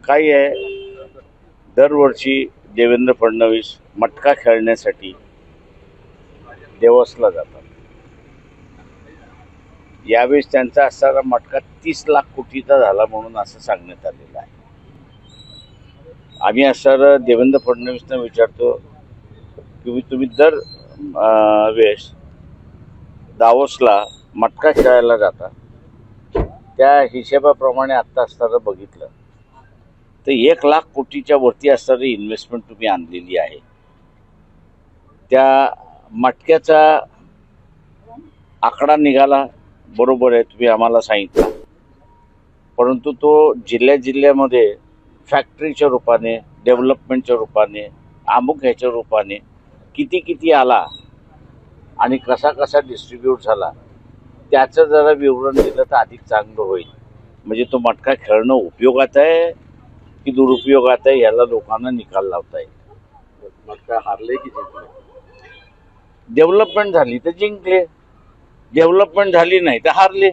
काय आहे, दरवर्षी देवेंद्र फडणवीस मटका खेळण्यासाठी देवसला जातात. यावेळेस त्यांचा असणारा मटका 30 लाख कोटीचा झाला म्हणून असं सांगण्यात आलेलं आहे. आम्ही असणारा देवेंद्र फडणवीसना विचारतो की तुम्ही दर वेळेस दावोसला मटका खेळायला जाता, त्या हिशेबाप्रमाणे आत्ता असताना बघितलं तर 1 लाख कोटीच्या वरती असणारी इन्व्हेस्टमेंट तुम्ही आणलेली आहे. त्या मटक्याचा आकडा निघाला, बरोबर आहे, तुम्ही आम्हाला सांगितला, परंतु तो जिल्ह्यामध्ये फॅक्टरीच्या रूपाने, डेव्हलपमेंटच्या रूपाने, अमुक ह्याच्या रूपाने किती आला आणि कसा डिस्ट्रीब्यूट झाला त्याचं जरा विवरण दिलं तर अधिक चांगलं होईल. म्हणजे तो मटका खेळणं उपयोगात आहे की दुरुपयोगात आहे याला लोकांना निकाल लावता येईल. मटका हारले की जिंकले? डेव्हलपमेंट झाली तर जिंकले, डेव्हलपमेंट झाली नाही तर हारले.